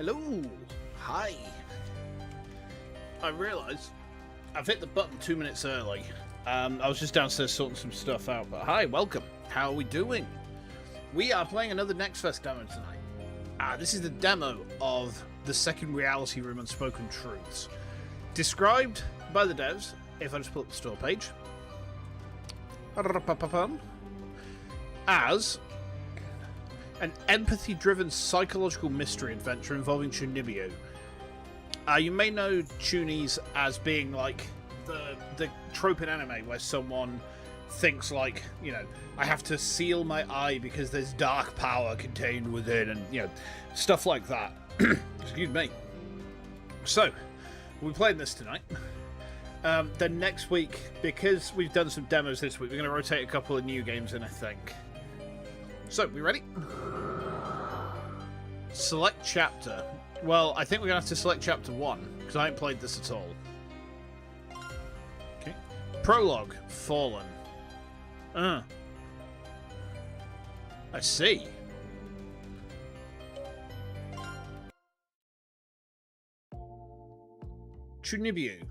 Hello. Hi. I realise I've hit the button 2 minutes early. I was just downstairs sorting some stuff out, but hi, welcome. How are we doing? We are playing another NextFest demo tonight. This is the demo of the second reality room Unspoken Truths. Described by the devs, if I just pull up the store page, as an empathy-driven psychological mystery adventure involving chuuni. You may know chuunis as being like the trope in anime where someone thinks like, you know, I have to seal my eye because there's dark power contained within, and, you know, stuff like that. Excuse me. So, we're playing this tonight. Then next week, because we've done some demos this week, we're going to rotate a couple of new games in, I think. So, we ready? Select chapter. Well, I think we're going to have to select chapter 1, because I haven't played this at all. Okay. Prologue. Fallen. I see. Chuuni,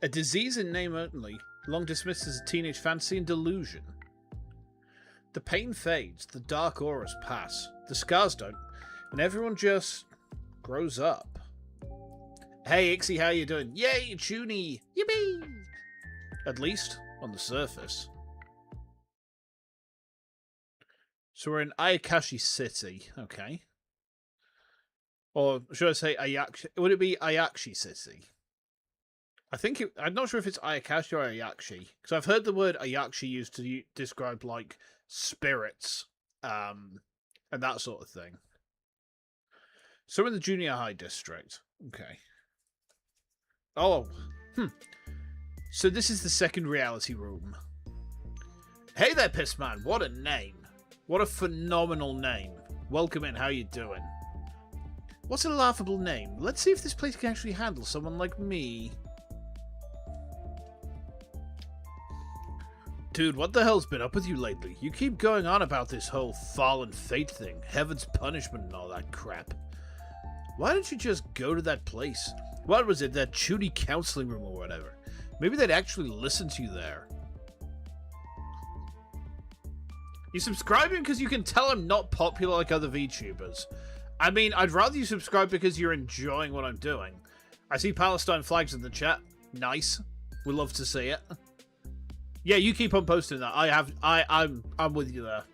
a disease in name only, long dismissed as a teenage fantasy and delusion. The pain fades, the dark auras pass, the scars don't, and everyone just grows up. Hey Ixie, how you doing? Yay, chuuni! Yippee! At least on the surface. So we're in Ayakashi City, okay. Or should I say Ayakshi? Would it be Ayakshi City? I'm not sure if it's Ayakashi or Ayakshi, because I've heard the word Ayakshi used to describe like spirits, and that sort of thing. So we're in the junior high district, okay. Oh, So this is the second reality room. Hey there, Pissman! What a name! What a phenomenal name! Welcome in. How you doing? What's a laughable name? Let's see if this place can actually handle someone like me. Dude, what the hell's been up with you lately? You keep going on about this whole fallen fate thing, heaven's punishment and all that crap. Why don't you just go to that place? What was it, that chuuni counseling room or whatever? Maybe they'd actually listen to you there. You subscribing because you can tell I'm not popular like other VTubers. I mean, I'd rather you subscribe because you're enjoying what I'm doing. I see Palestine flags in the chat. Nice. We love to see it. Yeah, you keep on posting that. I'm with you there.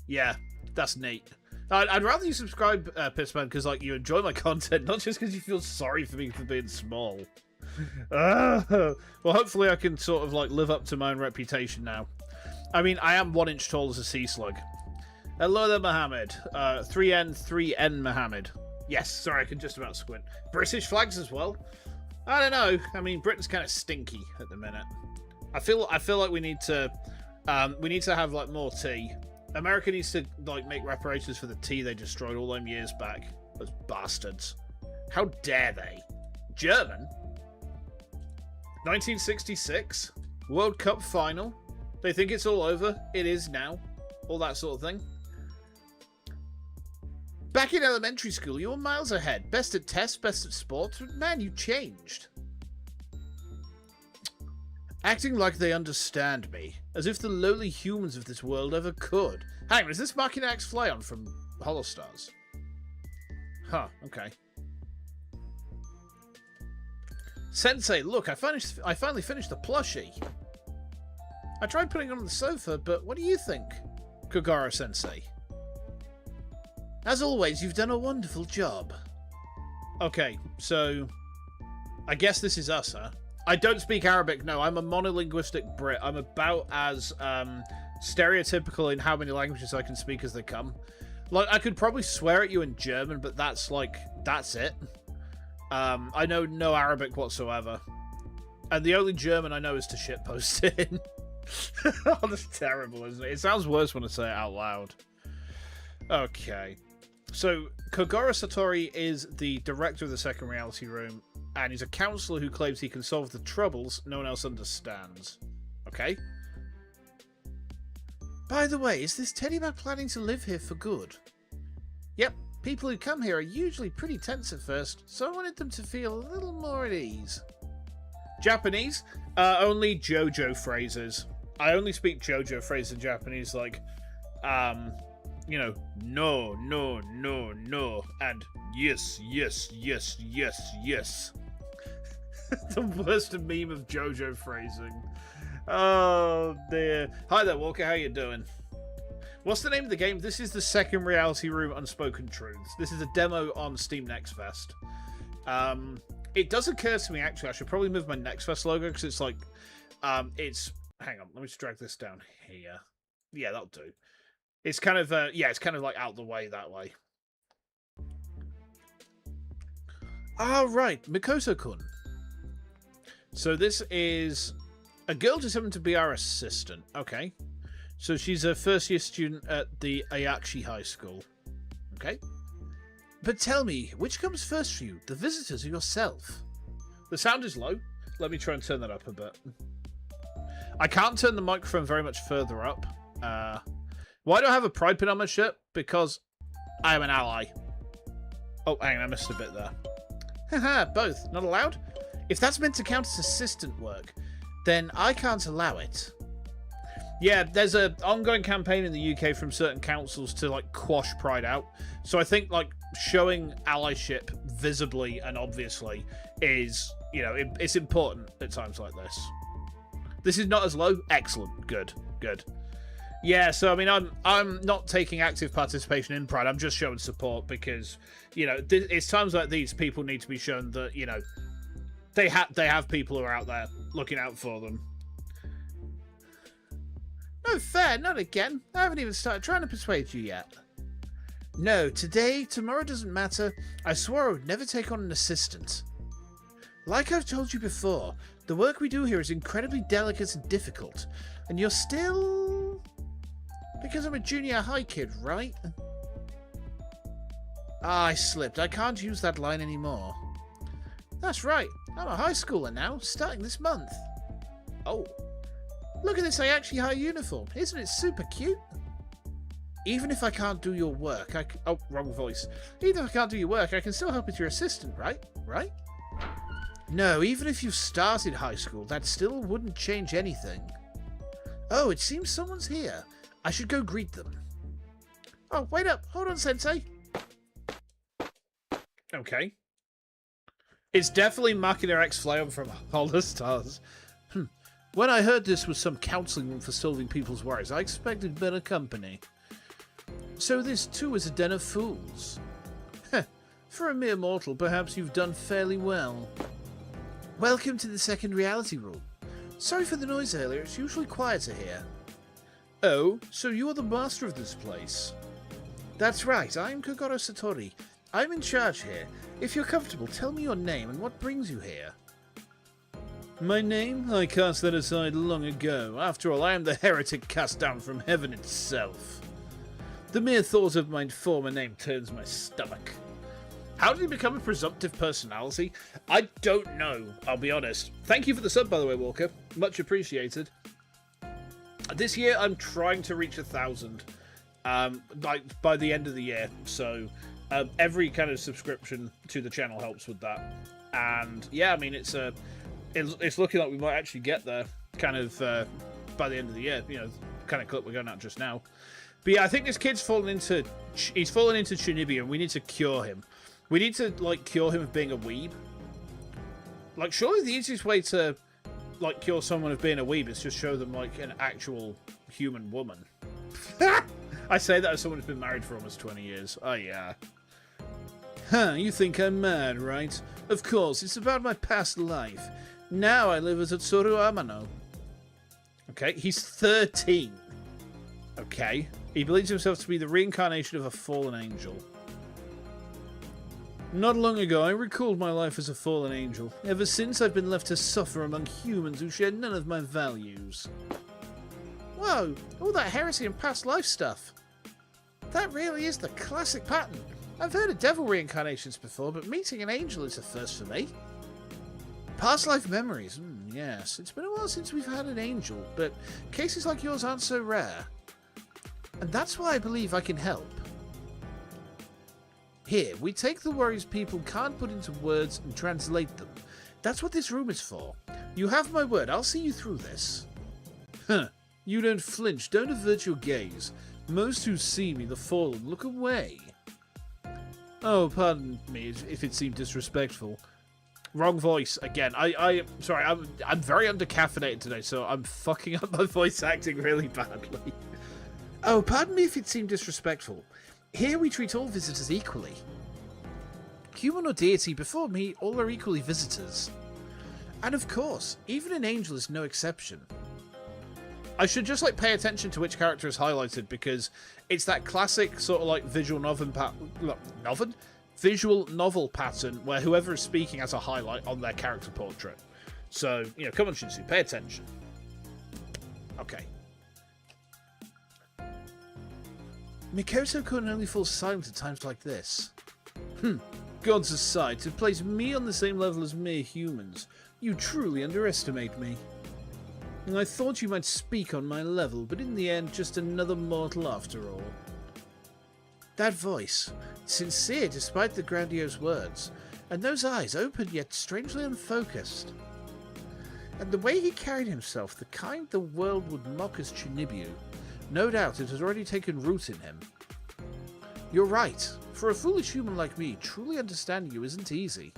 Yeah, that's neat. I'd rather you subscribe, Pissman, because like you enjoy my content, not just because you feel sorry for me for being small. Well, hopefully I can sort of like live up to my own reputation now. I mean, I am 1 inch tall as a sea slug. Hello there, Mohammed. 3N Mohammed. Yes, sorry, I can just about squint. British flags as well. I don't know. I mean, Britain's kind of stinky at the minute. I feel like we need to have like more tea. America needs to like make reparations for the tea they destroyed all them years back. Those bastards. How dare they? German? 1966? World Cup final? They think it's all over. It is now. All that sort of thing. Back in elementary school, you were miles ahead. Best at tests, best at sports. Man, you changed. Acting like they understand me, as if the lowly humans of this world ever could. Hang on, is this Machina X Fly-On from Holostars? Huh, okay. Sensei, look, I finally finished the plushie. I tried putting it on the sofa, but what do you think, Kogara-sensei? As always, you've done a wonderful job. Okay, so I guess this is us, huh? I don't speak Arabic, no. I'm a monolinguistic Brit. I'm about as stereotypical in how many languages I can speak as they come. Like, I could probably swear at you in German, but that's it. I know no Arabic whatsoever. And the only German I know is to shitpost in. Oh, that's terrible, isn't it? It sounds worse when I say it out loud. Okay. So, Kogara Satori is the director of the second reality room, and he's a counselor who claims he can solve the troubles no one else understands. Okay? By the way, is this teddy bear planning to live here for good? Yep, People who come here are usually pretty tense at first, so I wanted them to feel a little more at ease. Japanese? Only JoJo phrases. I only speak JoJo phrases in Japanese, like, you know, no, no, no, no, and yes, yes, yes, yes, yes. The worst meme of JoJo phrasing. Oh, dear. Hi there, Walker. How you doing? What's the name of the game? This is the second Reality Room Unspoken Truths. This is a demo on Steam Next Fest. It does occur to me, actually, I should probably move my Next Fest logo, because it's like, it's... Hang on, let me just drag this down here. Yeah, that'll do. It's kind of, yeah, it's kind of like out the way that way. Ah, right, Mikoto-kun. So this is a girl determined to be our assistant. Okay. So she's a first-year student at the Ayachi High School. Okay. But tell me, which comes first for you, the visitors or yourself? The sound is low. Let me try and turn that up a bit. I can't turn the microphone very much further up. Why do I have a pride pin on my shirt? Because I am an ally. Oh, hang on, I missed a bit there. Haha, both. Not allowed? If that's meant to count as assistant work, then I can't allow it. Yeah, there's an ongoing campaign in the UK from certain councils to, like, quash pride out. So I think, like, showing allyship visibly and obviously is, you know, it's important at times like this. This is not as low? Excellent. Good. Good. Yeah, so, I mean, I'm not taking active participation in pride. I'm just showing support because, you know, it's times like these people need to be shown that, you know, they have people who are out there looking out for them. No fair, not again. I haven't even started trying to persuade you yet. No, today, tomorrow doesn't matter. I swore I would never take on an assistant. Like I've told you before, the work we do here is incredibly delicate and difficult. And you're still... Because I'm a junior high kid, right? Ah, I slipped. I can't use that line anymore. That's right. I'm a high schooler now, starting this month. Oh. Look at this Ayachi High uniform. Isn't it super cute? Even if I can't do your work, oh, wrong voice. Even if I can't do your work, I can still help with your assistant, right? Right? No, even if you started high school, that still wouldn't change anything. Oh, it seems someone's here. I should go greet them. Oh, wait up. Hold on, Sensei. Okay. It's definitely Machina X Flayon from Hollow Stars. When I heard this was some counselling room for solving people's worries, I expected better company. So this too is a den of fools. Heh, for a mere mortal, perhaps you've done fairly well. Welcome to the second reality room. Sorry for the noise earlier, it's usually quieter here. Oh, so you are the master of this place? That's right, I'm Kogoro Satori. I'm in charge here. If you're comfortable, tell me your name and what brings you here. My name? I cast that aside long ago. After all, I am the heretic cast down from heaven itself. The mere thought of my former name turns my stomach. How did he become a presumptive personality? I don't know, I'll be honest. Thank you for the sub, by the way, Walker. Much appreciated. This year, I'm trying to reach 1,000 like by the end of the year. So every kind of subscription to the channel helps with that. And yeah, I mean, it's looking like we might actually get there kind of by the end of the year. You know, kind of clip we're going at just now. But yeah, I think this kid's fallen into Chunibi, and we need to cure him. We need to like cure him of being a weeb. Like, surely the easiest way to like cure someone of being a weeb is just show them like an actual human woman. I say that as someone who's been married for almost 20 years. Oh yeah. Huh, you think I'm mad, right? Of course, it's about my past life. Now I live as a Tsuru Amano. Okay, he's 13. Okay. He believes himself to be the reincarnation of a fallen angel. Not long ago, I recalled my life as a fallen angel. Ever since, I've been left to suffer among humans who share none of my values. Whoa, all that heresy and past life stuff. That really is the classic pattern. I've heard of devil reincarnations before, but meeting an angel is a first for me. Past life memories, yes. It's been a while since we've had an angel, but cases like yours aren't so rare. And that's why I believe I can help. Here, we take the worries people can't put into words and translate them. That's what this room is for. You have my word, I'll see you through this. Huh. You don't flinch, don't avert your gaze. Most who see me, the fallen, look away. Oh, pardon me if it seemed disrespectful. Wrong voice again. Sorry, I'm very under-caffeinated today, so I'm fucking up my voice acting really badly. Oh, pardon me if it seemed disrespectful. Here we treat all visitors equally. Human or deity, before me, all are equally visitors. And of course, even an angel is no exception. I should just pay attention to which character is highlighted, because it's that classic sort of visual novel pattern where whoever is speaking has a highlight on their character portrait. So, come on, Shinsu, pay attention. Okay. Mikoto-kun only falls silent at times like this. Gods aside, to place me on the same level as mere humans, you truly underestimate me. I thought you might speak on my level, but in the end, just another mortal after all. That voice, sincere despite the grandiose words, and those eyes open yet strangely unfocused. And the way he carried himself, the kind the world would mock as Chunibu, no doubt it has already taken root in him. You're right. For a foolish human like me, truly understanding you isn't easy.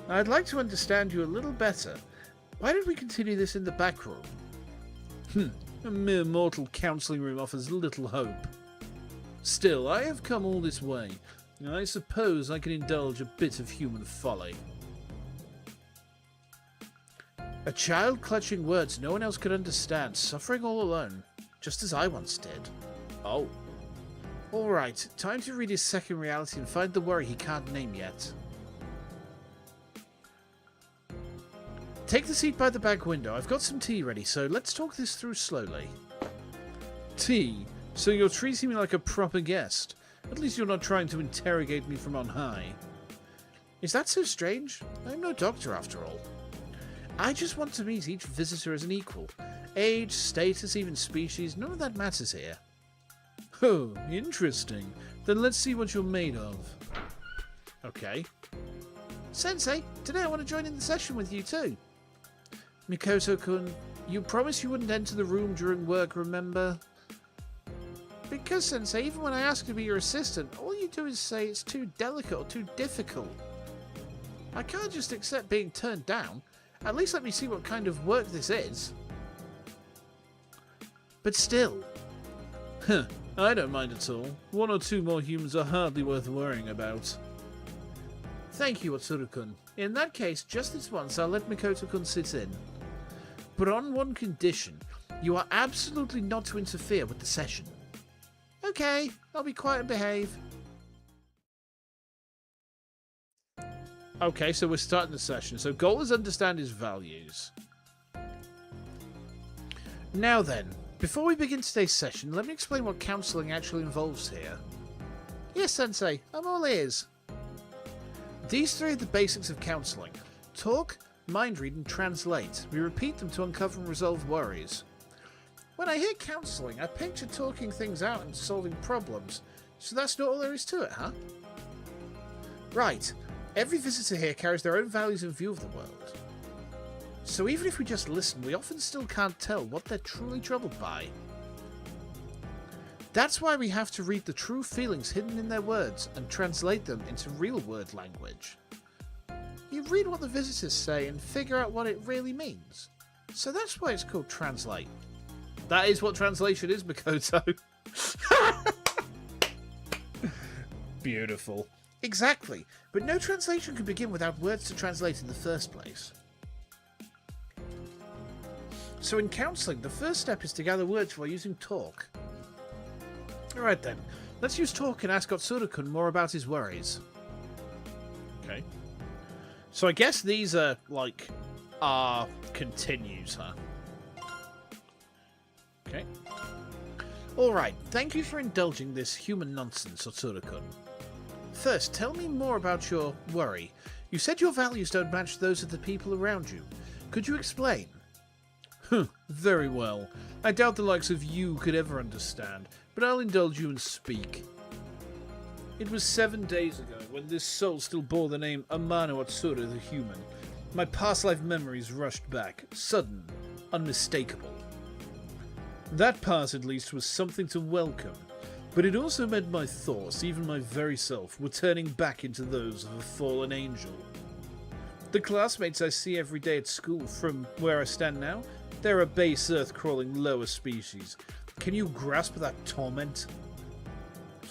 I'd like to understand you a little better. Why don't we continue this in the back room? A mere mortal counselling room offers little hope. Still, I have come all this way. I suppose I can indulge a bit of human folly. A child clutching words no one else could understand, suffering all alone, just as I once did. Oh. Alright, time to read his second reality and find the worry he can't name yet. Take the seat by the back window. I've got some tea ready, so let's talk this through slowly. Tea? So you're treating me like a proper guest. At least you're not trying to interrogate me from on high. Is that so strange? I'm no doctor after all. I just want to meet each visitor as an equal. Age, status, even species, none of that matters here. Oh, interesting. Then let's see what you're made of. Okay. Sensei, today I want to join in the session with you too. Mikoto-kun, you promised you wouldn't enter the room during work, remember? Because, Sensei, even when I ask to be your assistant, all you do is say it's too delicate or too difficult. I can't just accept being turned down. At least let me see what kind of work this is. But still. I don't mind at all. One or two more humans are hardly worth worrying about. Thank you, Otsuru-kun. In that case, just this once, I'll let Mikoto-kun sit in. But on one condition. You are absolutely not to interfere with the session. Okay, I'll be quiet and behave. Okay, so we're starting the session. So goal is understand his values. Now then, before we begin today's session, let me explain what counselling actually involves here. Yes, Sensei, I'm all ears. These three are the basics of counselling. Talk, mind read, and translate. We repeat them to uncover and resolve worries. When I hear counselling, I picture talking things out and solving problems. So that's not all there is to it, huh? Right. Every visitor here carries their own values and view of the world. So even if we just listen, we often still can't tell what they're truly troubled by. That's why we have to read the true feelings hidden in their words and translate them into real word language. You read what the visitors say and figure out what it really means. So that's why it's called translate. That is what translation is, Mikoto. Beautiful. Exactly. But no translation can begin without words to translate in the first place. So in counselling, the first step is to gather words while using talk. Alright then, let's use talk and ask Otsuru-kun more about his worries. Okay. So I guess these are, continues, huh? Okay. Alright, thank you for indulging this human nonsense, Otsuru-kun. First, tell me more about your worry. You said your values don't match those of the people around you. Could you explain? Very well. I doubt the likes of you could ever understand, but I'll indulge you and speak. It was 7 days ago, when this soul still bore the name Amano Atsura the human. My past life memories rushed back, sudden, unmistakable. That part, at least, was something to welcome, but it also meant my thoughts, even my very self, were turning back into those of a fallen angel. The classmates I see every day at school, from where I stand now, they're a base earth-crawling lower species. Can you grasp that torment?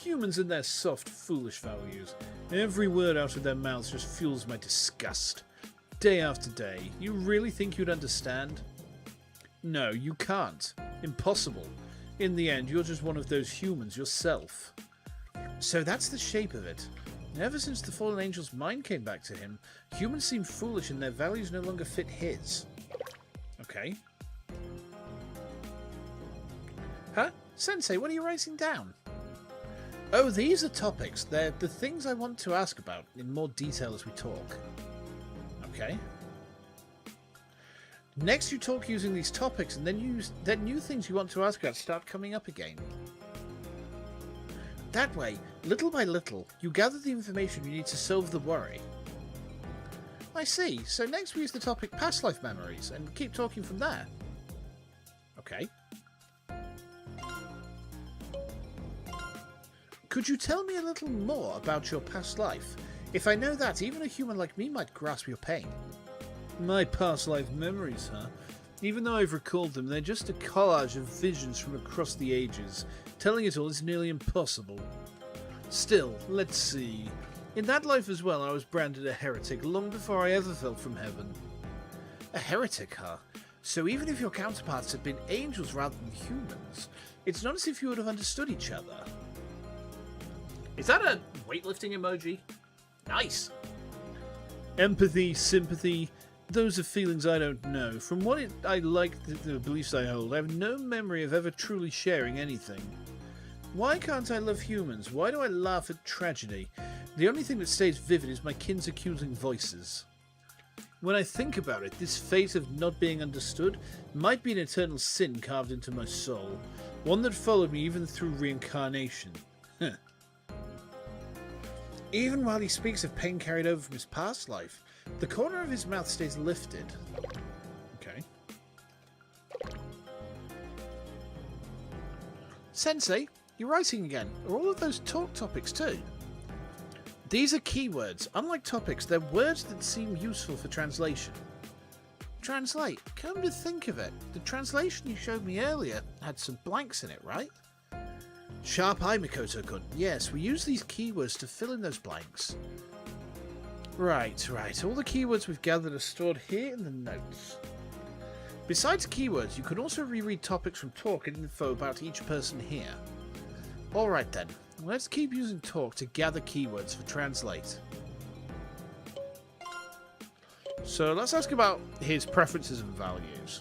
Humans and their soft, foolish values. Every word out of their mouths just fuels my disgust. Day after day. You really think you'd understand? No, you can't. Impossible. In the end, you're just one of those humans yourself. So that's the shape of it. Ever since the fallen angel's mind came back to him, humans seem foolish and their values no longer fit his. Okay. Huh? Sensei, what are you writing down? Oh, these are topics. They're the things I want to ask about in more detail as we talk. Okay. Next you talk using these topics, and then new things you want to ask about start coming up again. That way, little by little, you gather the information you need to solve the worry. I see. So next we use the topic past life memories, and keep talking from there. Okay. Could you tell me a little more about your past life? If I know that, even a human like me might grasp your pain. My past life memories, huh? Even though I've recalled them, they're just a collage of visions from across the ages. Telling it all is nearly impossible. Still, let's see. In that life as well, I was branded a heretic long before I ever fell from heaven. A heretic, huh? So even if your counterparts had been angels rather than humans, it's not as if you would have understood each other. Is that a weightlifting emoji? Nice! Empathy, sympathy, those are feelings I don't know. From what I like the beliefs I hold, I have no memory of ever truly sharing anything. Why can't I love humans? Why do I laugh at tragedy? The only thing that stays vivid is my kin's accusing voices. When I think about it, this fate of not being understood might be an eternal sin carved into my soul. One that followed me even through reincarnation. Even while he speaks of pain carried over from his past life, the corner of his mouth stays lifted. Okay. Sensei, you're writing again. Are all of those talk topics too? These are keywords. Unlike topics, they're words that seem useful for translation. Translate. Come to think of it, the translation you showed me earlier had some blanks in it, right? Sharp eye, Mikoto-kun. Yes, we use these keywords to fill in those blanks. Right. All the keywords we've gathered are stored here in the notes. Besides keywords, you can also reread topics from talk and info about each person here. Alright then, let's keep using talk to gather keywords for translate. So let's ask about his preferences and values.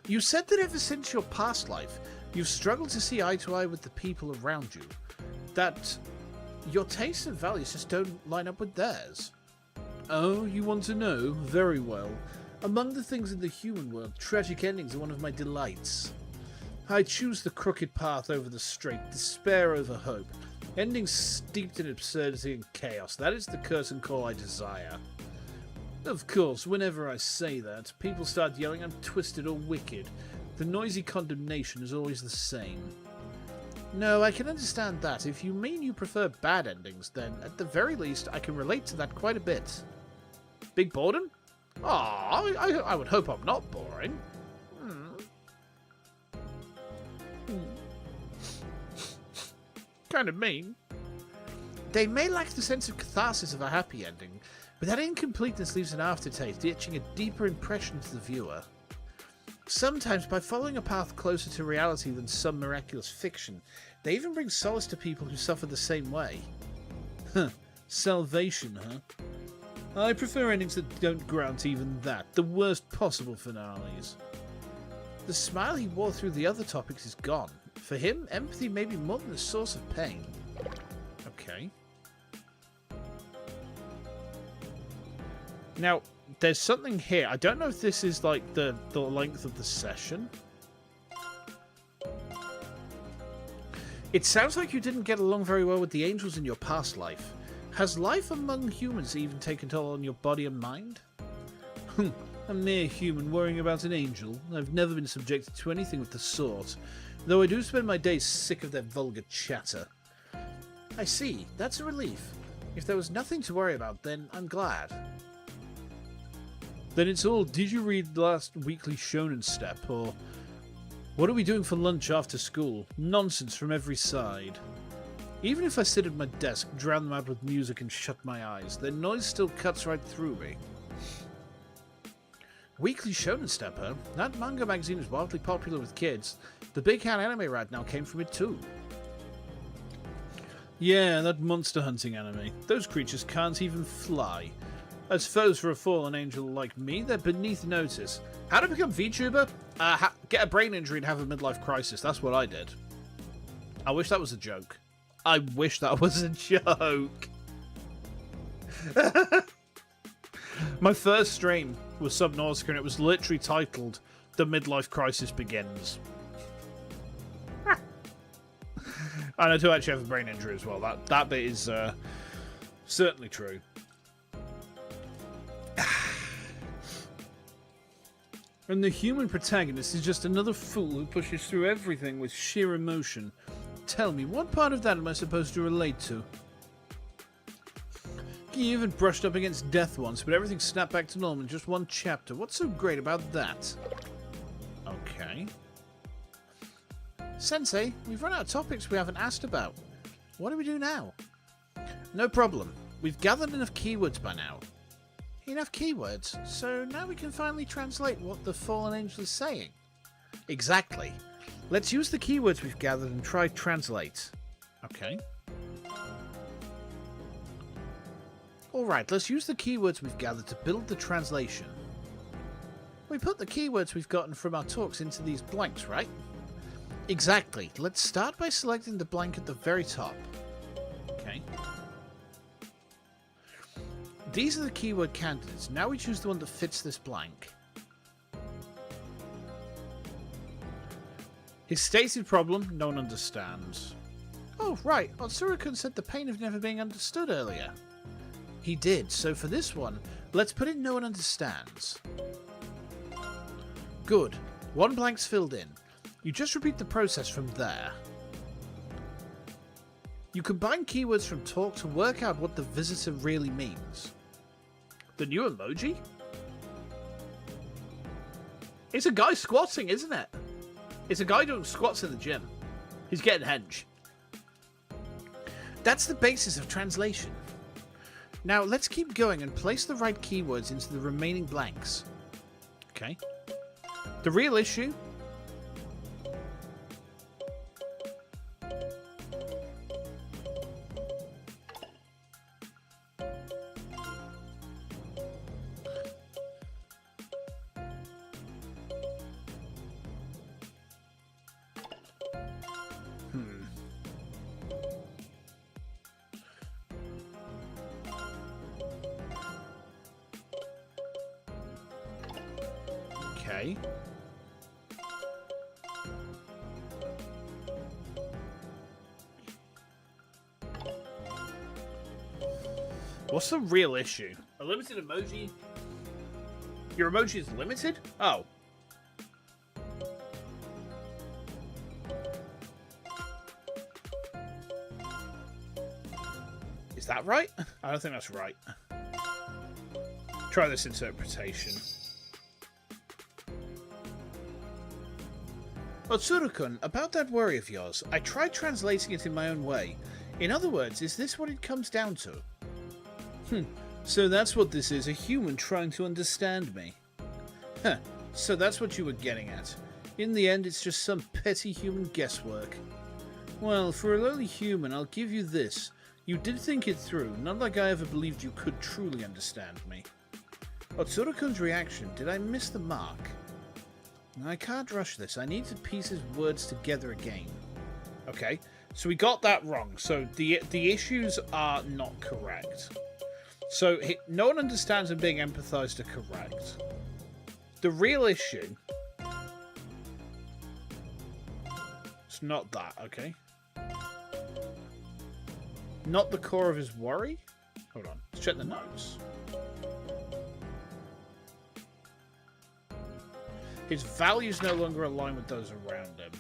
You said that ever since your past life, you've struggled to see eye to eye with the people around you. That your tastes and values just don't line up with theirs. Oh, you want to know? Very well. Among the things in the human world, tragic endings are one of my delights. I choose the crooked path over the straight, despair over hope. Endings steeped in absurdity and chaos. That is the curtain call I desire. Of course, whenever I say that, people start yelling I'm twisted or wicked. The noisy condemnation is always the same. No, I can understand that. If you mean you prefer bad endings, then at the very least I can relate to that quite a bit. Big boredom? Aw, I would hope I'm not boring. Kind of mean. They may lack the sense of catharsis of a happy ending, but that incompleteness leaves an aftertaste, etching a deeper impression to the viewer. Sometimes, by following a path closer to reality than some miraculous fiction, they even bring solace to people who suffer the same way. Salvation, huh? I prefer endings that don't grant even that, the worst possible finales. The smile he wore through the other topics is gone. For him, empathy may be more than a source of pain. Okay. Now, there's something here. I don't know if this is like the length of the session. It sounds like you didn't get along very well with the angels in your past life. Has life among humans even taken toll on your body and mind? A mere human worrying about an angel. I've never been subjected to anything of the sort, though I do spend my days sick of their vulgar chatter. I see. That's a relief. If there was nothing to worry about, then I'm glad. Then it's all, did you read the last weekly shonen step, or what are we doing for lunch after school? Nonsense from every side. Even if I sit at my desk, drown them out with music and shut my eyes, their noise still cuts right through me. Weekly shonen step, huh? That manga magazine is wildly popular with kids. The big cat anime right now came from it too. Yeah, that monster hunting anime. Those creatures can't even fly. As foes for a fallen angel like me, they're beneath notice. How to become VTuber? Get a brain injury and have a midlife crisis. That's what I did. I wish that was a joke. I wish that was a joke. My first stream was Subnautica and it was literally titled The Midlife Crisis Begins. And I do actually have a brain injury as well. That bit is certainly true. And the human protagonist is just another fool who pushes through everything with sheer emotion. Tell me, what part of that am I supposed to relate to? You even brushed up against death once, but everything snapped back to normal in just one chapter. What's so great about that? Okay. Sensei, we've run out of topics we haven't asked about. What do we do now? No problem. We've gathered enough keywords by now. Enough keywords, so now we can finally translate what the fallen angel is saying. Exactly. Let's use the keywords we've gathered and try translate. Okay. Alright, let's use the keywords we've gathered to build the translation. We put the keywords we've gotten from our talks into these blanks, right? Exactly. Let's start by selecting the blank at the very top. Okay. These are the keyword candidates. Now we choose the one that fits this blank. His stated problem, no one understands. Oh, right. Otsuru-kun said the pain of never being understood earlier. He did, so for this one, let's put in no one understands. Good. One blank's filled in. You just repeat the process from there. You combine keywords from talk to work out what the visitor really means. The new emoji? It's a guy squatting, isn't it? It's a guy doing squats in the gym. He's getting hench. That's the basis of translation. Now let's keep going and place the right keywords into the remaining blanks. Okay. The real issue? Okay. What's the real issue? A limited emoji? Your emoji is limited? Oh. Is that right? I don't think that's right. Try this interpretation. Otsuru-kun, about that worry of yours, I tried translating it in my own way. In other words, is this what it comes down to? So that's what this is, a human trying to understand me. Huh, so that's what you were getting at. In the end, it's just some petty human guesswork. Well, for a lowly human, I'll give you this. You did think it through, not like I ever believed you could truly understand me. Otsuru-kun's reaction, did I miss the mark? I can't rush this, I need to piece his words together again. Okay, so we got that wrong, so the issues are not correct. So, no one understands and being empathized are correct. The real issue... It's not that, okay? Not the core of his worry? Hold on. Let's check the notes. His values no longer align with those around him.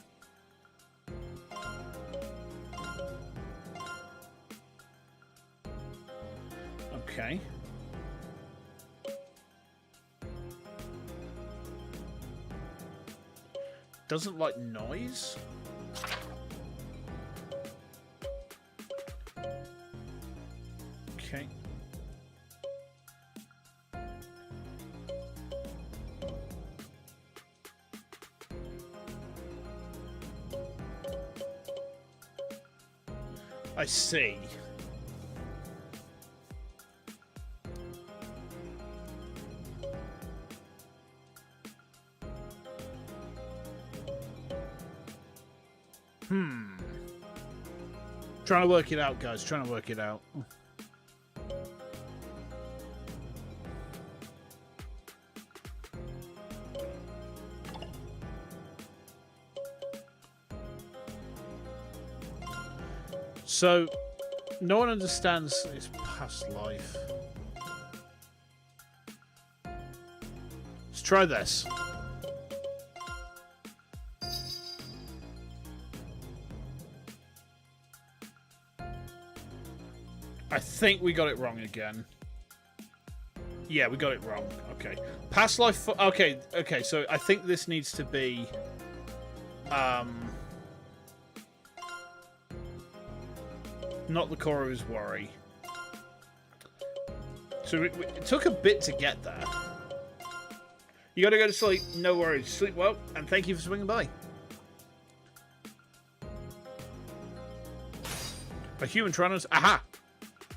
Okay. Doesn't like noise? Okay. I see. Trying to work it out, guys. Trying to work it out. So, no one understands his past life. Let's try this. I think we got it wrong again. Yeah, we got it wrong. Okay. Past life... Okay, so I think this needs to be... not the core of his worry. So it took a bit to get there. You gotta go to sleep. No worries. Sleep well, and thank you for swinging by. A human Tronos. Aha!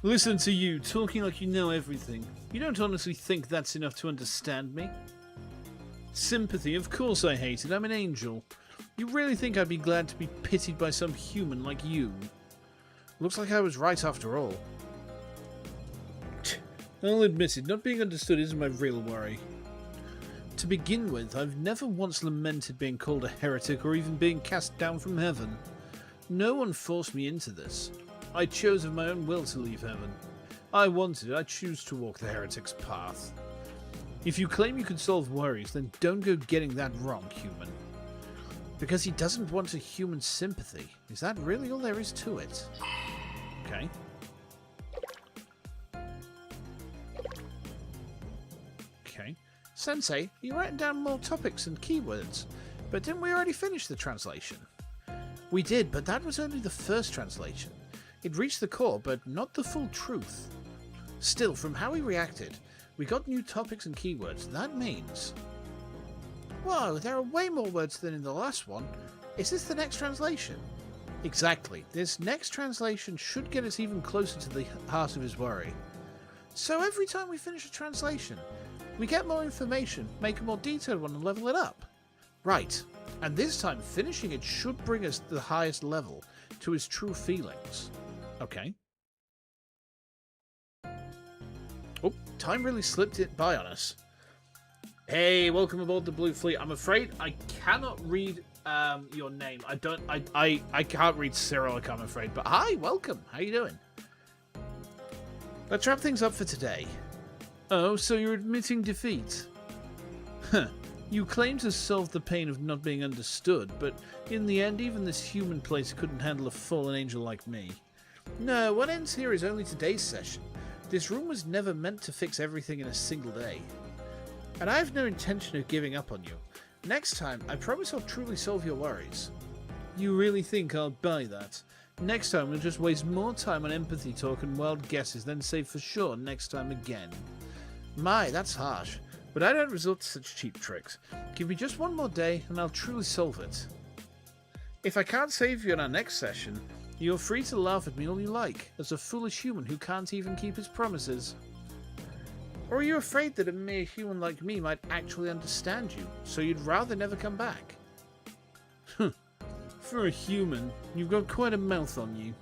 Listen to you, talking like you know everything. You don't honestly think that's enough to understand me? Sympathy, of course I hate it. I'm an angel. You really think I'd be glad to be pitied by some human like you? Looks like I was right after all. I'll admit it, not being understood isn't my real worry. To begin with, I've never once lamented being called a heretic or even being cast down from heaven. No one forced me into this. I chose of my own will to leave heaven. I wanted it, I choose to walk the heretic's path. If you claim you can solve worries, then don't go getting that wrong, human. Because he doesn't want a human sympathy. Is that really all there is to it? Okay. Okay. Sensei, you're writing down more topics and keywords, but didn't we already finish the translation? We did, but that was only the first translation. It reached the core, but not the full truth. Still, from how he reacted, we got new topics and keywords. That means... Whoa, there are way more words than in the last one. Is this the next translation? Exactly. This next translation should get us even closer to the heart of his worry. So every time we finish a translation, we get more information, make a more detailed one, and level it up. Right. And this time, finishing it should bring us to the highest level, to his true feelings. Okay. Oh, time really slipped it by on us. Hey, welcome aboard the Blue Fleet. I'm afraid I cannot read your name. I can't read Cyrillic, I'm afraid. But hi, welcome. How you doing? Let's wrap things up for today. Oh, so you're admitting defeat? Huh. You claim to solve the pain of not being understood, but in the end, even this human place couldn't handle a fallen angel like me. No, what ends here is only today's session. This room was never meant to fix everything in a single day. And I have no intention of giving up on you. Next time, I promise I'll truly solve your worries. You really think I'll buy that? Next time, we'll just waste more time on empathy talk and wild guesses, then say for sure next time again. My, that's harsh. But I don't resort to such cheap tricks. Give me just one more day, and I'll truly solve it. If I can't save you in our next session, you're free to laugh at me all you like, as a foolish human who can't even keep his promises. Or are you afraid that a mere human like me might actually understand you, so you'd rather never come back? For a human, you've got quite a mouth on you.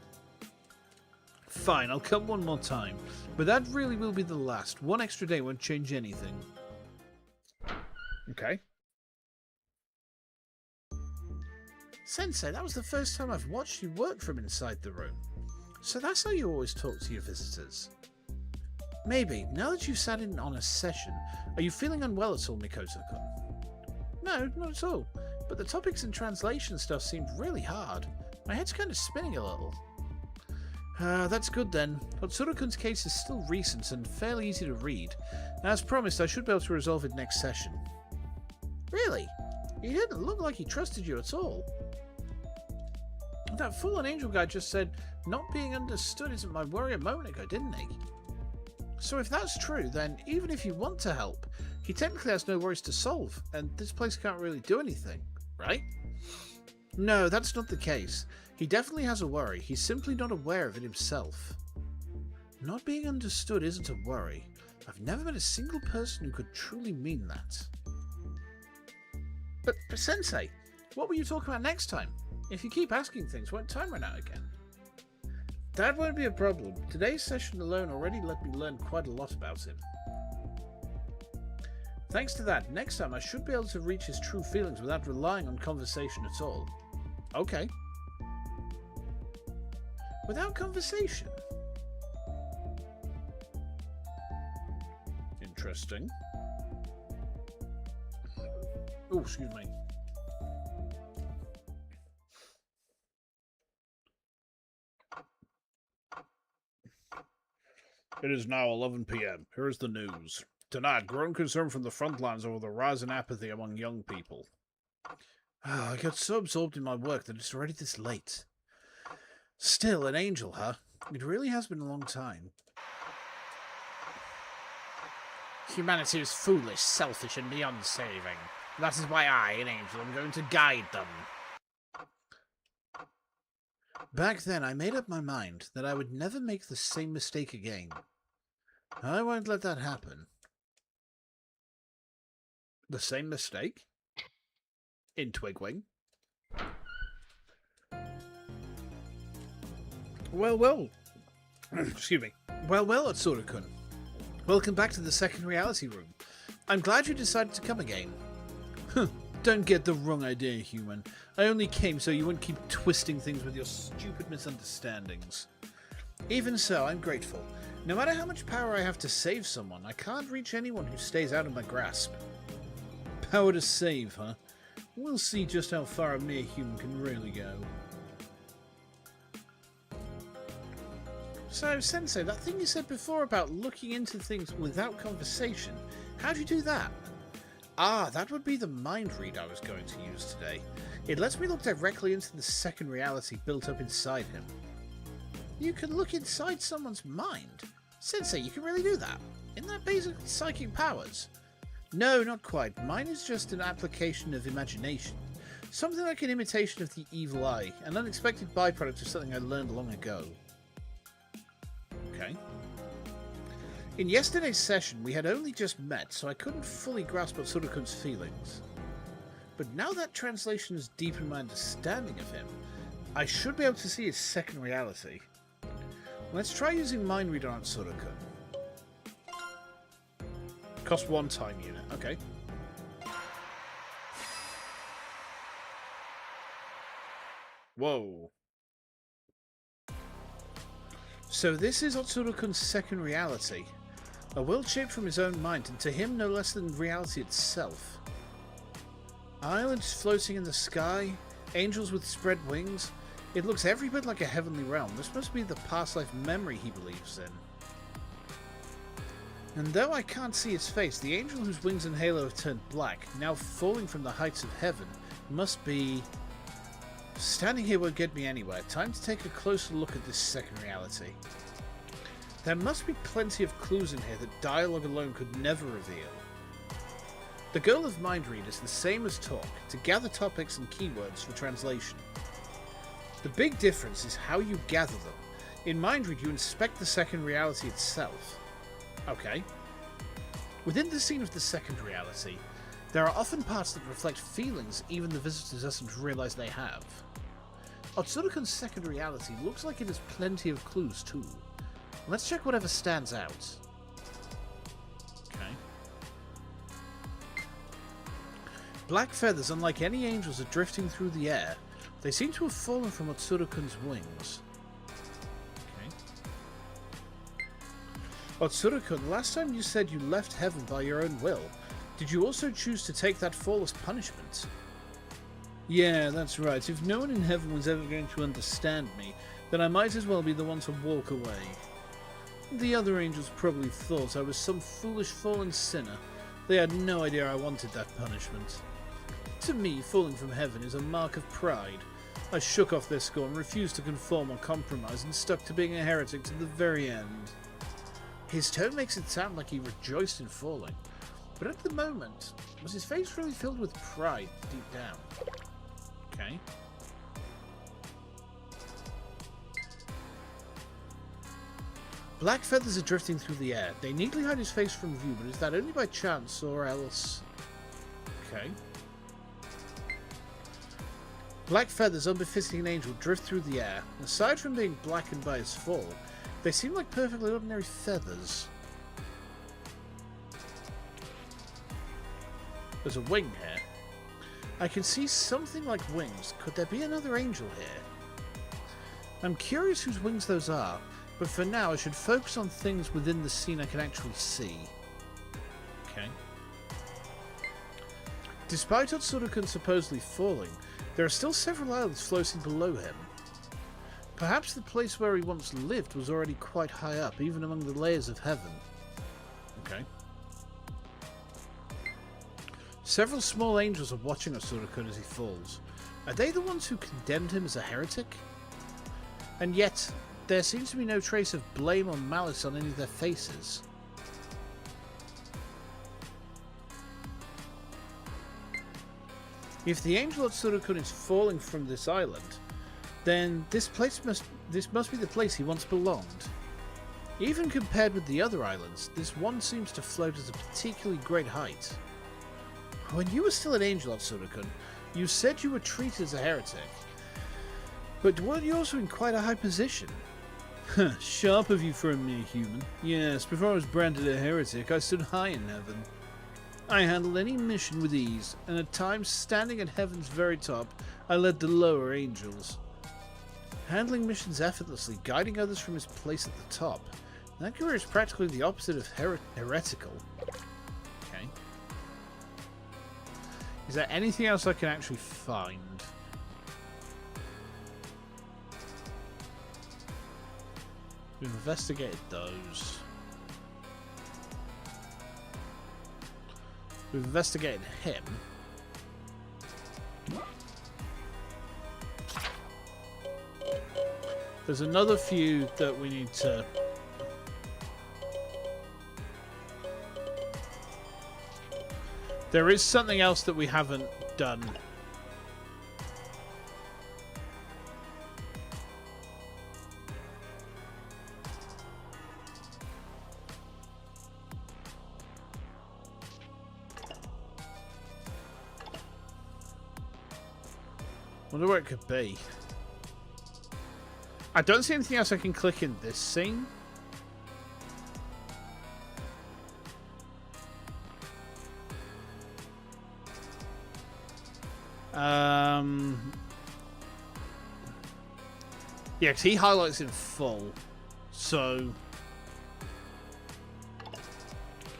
Fine, I'll come one more time, but that really will be the last. One extra day won't change anything. Okay. Sensei, that was the first time I've watched you work from inside the room. So that's how you always talk to your visitors? Maybe. Now that you've sat in on a session, are you feeling unwell at all, Mikoto-kun? No, not at all. But the topics and translation stuff seemed really hard. My head's kind of spinning a little. That's good then. Otsuru-kun's case is still recent and fairly easy to read. As promised, I should be able to resolve it next session. Really? He didn't look like he trusted you at all. That fallen angel guy just said, not being understood isn't my worry a moment ago, didn't he? So if that's true, then even if you want to help, he technically has no worries to solve, and this place can't really do anything, right? No, that's not the case. He definitely has a worry. He's simply not aware of it himself. Not being understood isn't a worry. I've never met a single person who could truly mean that. But Sensei, what will you talk about next time? If you keep asking things, won't time run out again? That won't be a problem. Today's session alone already let me learn quite a lot about him. Thanks to that, next time I should be able to reach his true feelings without relying on conversation at all. Okay. Without conversation? Interesting. Oh, excuse me. It is now 11 p.m. Here is the news. Tonight, growing concern from the front lines over the rise in apathy among young people. I got so absorbed in my work that it's already this late. Still, an angel, huh? It really has been a long time. Humanity is foolish, selfish, and beyond saving. That is why I, an angel, am going to guide them. Back then, I made up my mind that I would never make the same mistake again. I won't let that happen. The same mistake? In Twigwing? Well. Excuse me. Well, Otsuru-kun. Welcome back to the second reality room. I'm glad you decided to come again. Don't get the wrong idea, human. I only came so you wouldn't keep twisting things with your stupid misunderstandings. Even so, I'm grateful. No matter how much power I have to save someone, I can't reach anyone who stays out of my grasp. Power to save, huh? We'll see just how far a mere human can really go. So, Sensei, that thing you said before about looking into things without conversation, how'd you do that? Ah, that would be the mind read I was going to use today. It lets me look directly into the second reality built up inside him. You can look inside someone's mind? Sensei, you can really do that? Isn't that basic psychic powers? No, not quite. Mine is just an application of imagination. Something like an imitation of the evil eye, an unexpected byproduct of something I learned long ago. Okay. In yesterday's session, we had only just met, so I couldn't fully grasp Otsuru-kun's feelings. But now that translation has deepened my understanding of him, I should be able to see his second reality. Let's try using Mind Read on Otsuru-kun. Cost 1 time unit, okay. Whoa. So this is Otsuru-kun's second reality. A world shaped from his own mind, and to him no less than reality itself. Islands floating in the sky, angels with spread wings. It looks every bit like a heavenly realm. This must be the past life memory he believes in. And though I can't see his face, the angel whose wings and halo have turned black, now falling from the heights of heaven, must be... Standing here won't get me anywhere. Time to take a closer look at this second reality. There must be plenty of clues in here that dialogue alone could never reveal. The goal of Mind Read is the same as talk, to gather topics and keywords for translation. The big difference is how you gather them. In Mind Read, you inspect the second reality itself. Okay. Within the scene of the second reality, there are often parts that reflect feelings even the visitor doesn't realize they have. Otsuru-kun's second reality looks like it has plenty of clues too. Let's check whatever stands out. Okay. Black feathers, unlike any angels, are drifting through the air. They seem to have fallen from Otsuru-kun's wings. Otsuru-kun, last time you said you left heaven by your own will. Did you also choose to take that flawless punishment? Yeah, that's right. If no one in heaven was ever going to understand me, then I might as well be the one to walk away. The other angels probably thought I was some foolish fallen sinner. They had no idea I wanted that punishment. To me, falling from heaven is a mark of pride. I shook off their scorn, refused to conform or compromise, and stuck to being a heretic to the very end. His tone makes it sound like he rejoiced in falling, but at the moment, was his face really filled with pride deep down? Okay. Black feathers are drifting through the air. They neatly hide his face from view, but is that only by chance or else... Okay. Black feathers, unbefitting an angel, drift through the air. Aside from being blackened by his fall, they seem like perfectly ordinary feathers. There's a wing here. I can see something like wings. Could there be another angel here? I'm curious whose wings those are, but for now I should focus on things within the scene I can actually see. Okay. Despite Otsuru-kun supposedly falling, there are still several islands floating below him. Perhaps the place where he once lived was already quite high up, even among the layers of heaven. Okay. Several small angels are watching Otsuru-kun as he falls. Are they the ones who condemned him as a heretic? And yet, there seems to be no trace of blame or malice on any of their faces. If the angel Otsuru-kun is falling from this island, then this must be the place he once belonged. Even compared with the other islands, this one seems to float at a particularly great height. When you were still an angel, Otsuru-kun, you said you were treated as a heretic. But weren't you also in quite a high position? Sharp of you for a mere human. Yes, before I was branded a heretic, I stood high in heaven. I handled any mission with ease, and at times, standing at heaven's very top, I led the lower angels. Handling missions effortlessly, guiding others from his place at the top. That career is practically the opposite of heretical. Okay. Is there anything else I can actually find? We've investigated those. We've investigated him. There's another few that we need to... There is something else that we haven't done. Wonder where it could be. I don't see anything else I can click in this scene. Yeah, because he highlights in full. So...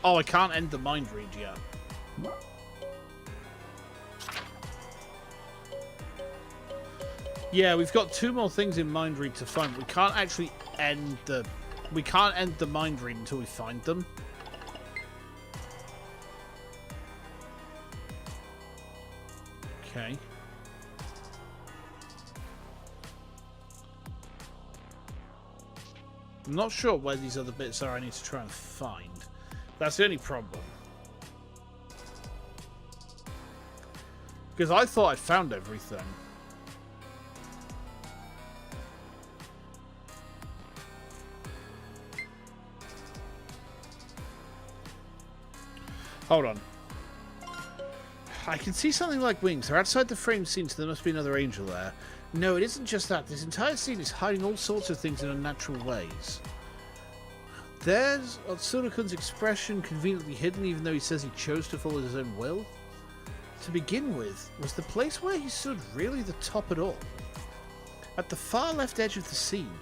Oh, I can't end the mind read yet. Yeah, we've got two more things in mind read to find. We can't actually end the... We can't end the mind read until we find them. Okay. I'm not sure where these other bits are I need to try and find. That's the only problem. Because I thought I'd found everything. Hold on. I can see something like wings. They're outside the frame scene, so there must be another angel there. No, it isn't just that. This entire scene is hiding all sorts of things in unnatural ways. There's Otsuru-kun's expression conveniently hidden, even though he says he chose to follow his own will. To begin with, was the place where he stood really the top at all? At the far left edge of the scene,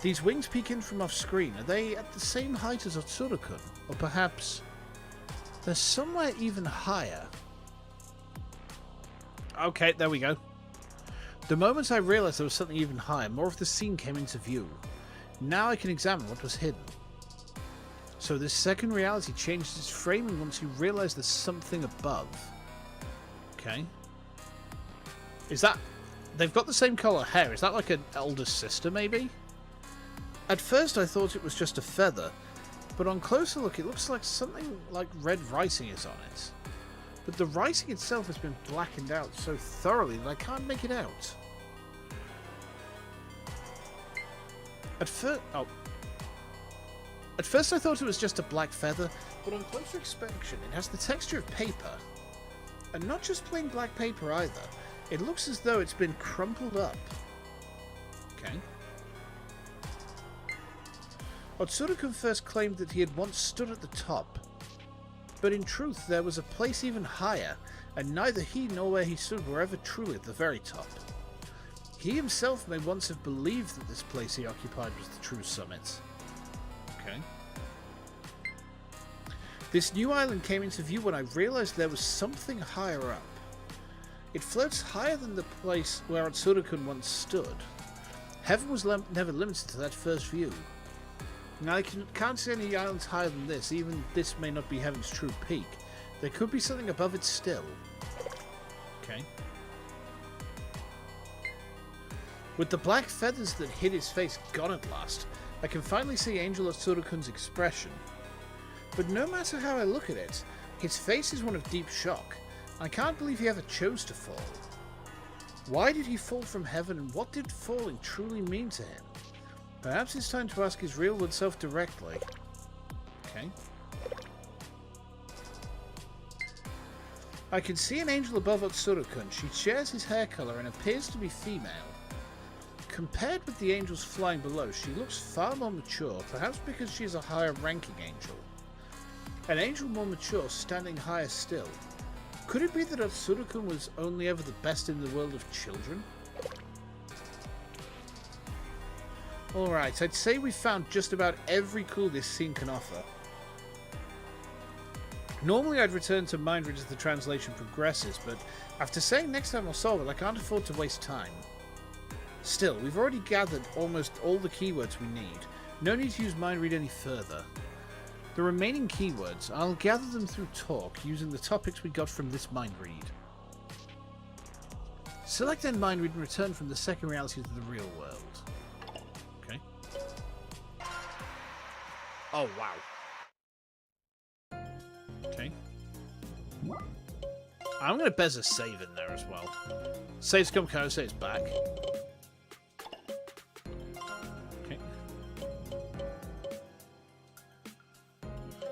These wings peek in from off-screen. Are they at the same height as Otsuru-kun? Or perhaps they're somewhere even higher? Okay, there we go. The moment I realised there was something even higher, more of the scene came into view. Now I can examine what was hidden. So this second reality changes its framing once you realise there's something above. Okay. Is that... They've got the same colour hair. Is that like an elder sister, maybe? At first I thought it was just a feather, but on closer look it looks like something like red writing is on it. But the writing itself has been blackened out so thoroughly that I can't make it out. At first I thought it was just a black feather, but on closer inspection it has the texture of paper. And not just plain black paper either. It looks as though it's been crumpled up. Okay. Otsuru-kun first claimed that he had once stood at the top. But in truth there was a place even higher, and neither he nor where he stood were ever truly at the very top. He himself may once have believed that this place he occupied was the true summit. Okay. This new island came into view when I realised there was something higher up. It floats higher than the place where Otsuru-kun once stood. Heaven was never limited to that first view. Now I can't see any islands higher than this, even this may not be Heaven's true peak. There could be something above it still. Okay. With the black feathers that hid his face gone at last, I can finally see Angel Otsuru-kun's expression. But no matter how I look at it, his face is one of deep shock. I can't believe he ever chose to fall. Why did he fall from heaven, and what did falling truly mean to him? Perhaps it's time to ask his real-world self directly. Okay. I can see an angel above Otsuru-kun. She shares his hair colour and appears to be female. Compared with the angels flying below, she looks far more mature, perhaps because she is a higher-ranking angel. An angel more mature, standing higher still. Could it be that Otsuru-kun was only ever the best in the world of children? Alright, I'd say we've found just about every clue this scene can offer. Normally I'd return to mind read as the translation progresses, but after saying next time I'll solve it, I can't afford to waste time. Still, we've already gathered almost all the keywords we need. No need to use mind read any further. The remaining keywords, I'll gather them through talk using the topics we got from this mind read. Select end mind read and return from the second reality to the real world. Okay. Oh, wow. Okay. I'm going to bez a save in there as well. Save's come, save's back. Okay.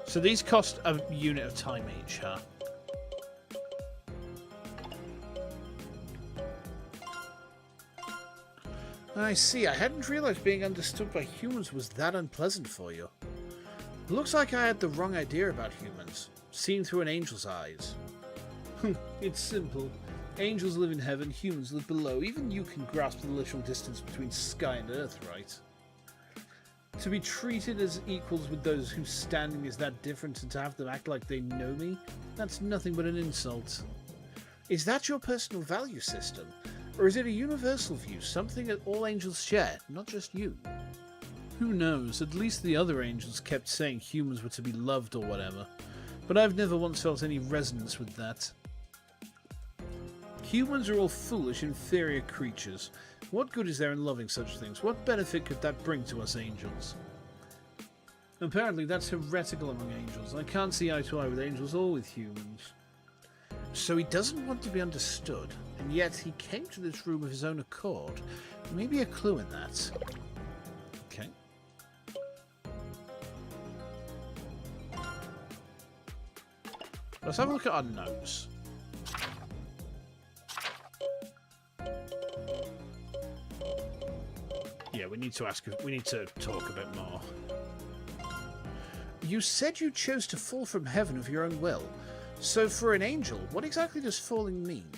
So these cost a unit of time each, huh? I see. I hadn't realized being understood by humans was that unpleasant for you. Looks like I had the wrong idea about humans, seen through an angel's eyes. It's simple. Angels live in heaven, humans live below. Even you can grasp the literal distance between sky and earth, right? To be treated as equals with those whose standing is that different and to have them act like they know me, that's nothing but an insult. Is that your personal value system? Or is it a universal view, something that all angels share, not just you? Who knows, at least the other angels kept saying humans were to be loved or whatever, but I've never once felt any resonance with that. Humans are all foolish, inferior creatures. What good is there in loving such things? What benefit could that bring to us angels? Apparently that's heretical among angels. I can't see eye to eye with angels or with humans. So he doesn't want to be understood, and yet he came to this room of his own accord. Maybe a clue in that. Okay. Let's have a look at our notes. Yeah, we need to talk a bit more. You said you chose to fall from heaven of your own will. So for an angel, what exactly does falling mean?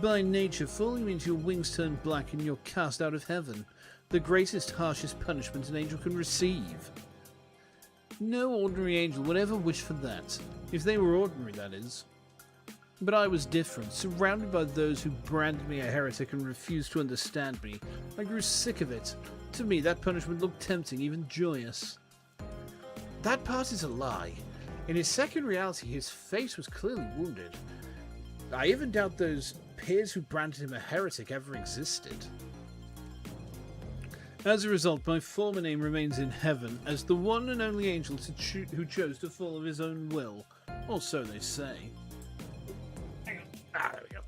By nature, falling means your wings turn black and you're cast out of heaven. the greatest, harshest punishment an angel can receive. No ordinary angel would ever wish for that, if they were ordinary, that is. But I was different, surrounded by those who branded me a heretic and refused to understand me. I grew sick of it. To me, that punishment looked tempting, even joyous. That part is a lie. In his second reality, his face was clearly wounded. I even doubt those peers who branded him a heretic ever existed. As a result, my former name remains in heaven as the one and only angel who chose to follow his own will, or so they say. Hang on. There we go.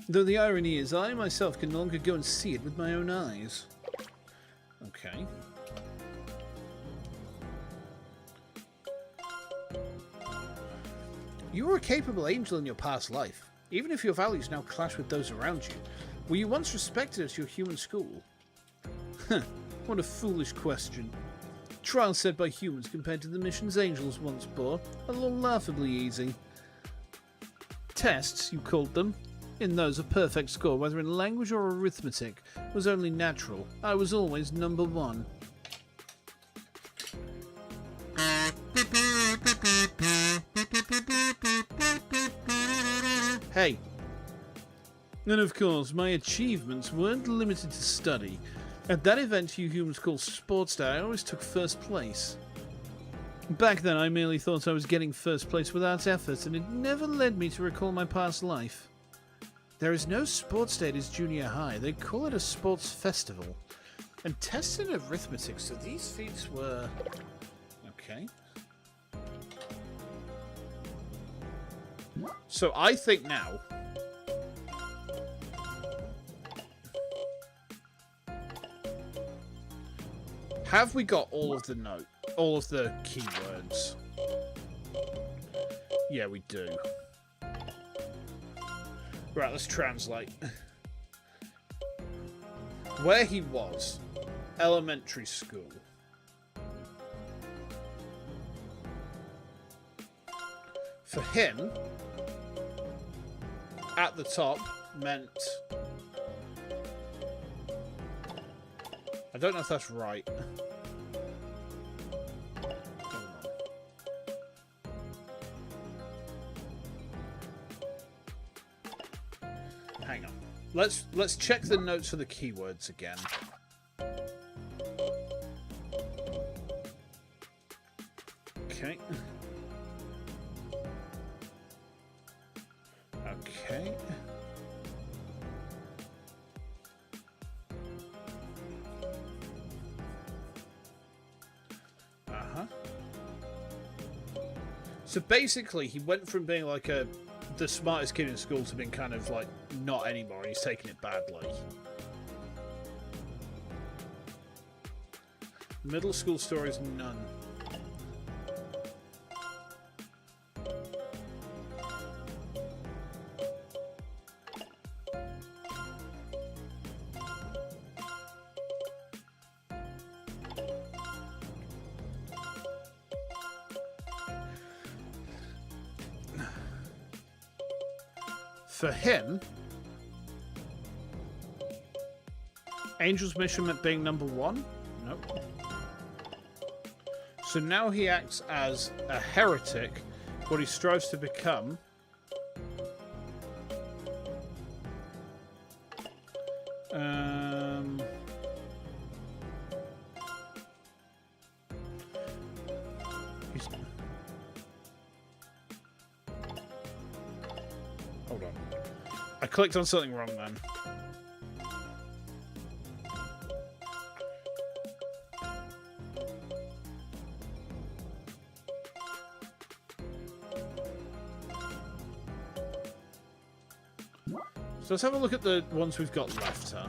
Though the irony is, I myself can no longer go and see it with my own eyes. Okay. You were a capable angel in your past life, even if your values now clash with those around you. Were you once respected at your human school? Huh. What a foolish question. Trials set by humans compared to the missions angels once bore are laughably easy. Tests, you called them. In those, a perfect score, whether in language or arithmetic, was only natural. I was always number one. Hey. And of course, my achievements weren't limited to study. At that event you humans call Sports Day, I always took first place. Back then I merely thought I was getting first place without effort, and it never led me to recall my past life. There is no sports day at his junior high, they call it a sports festival. And tested arithmetic, so these feats were... okay. So I think now... have we got all of the keywords? Yeah, we do. Right, let's translate. Where he was. Elementary school. For him, at the top meant... I don't know if that's right. Hang on. Let's check the notes for the keywords again. Okay. Okay. So basically, he went from being like the smartest kid in school to being kind of like not anymore, and he's taking it badly. Middle school stories, none. For him, Angel's mission meant being number one? Nope. So now he acts as a heretic, what he strives to become. Hold on. I clicked on something wrong then. So let's have a look at the ones we've got left, huh?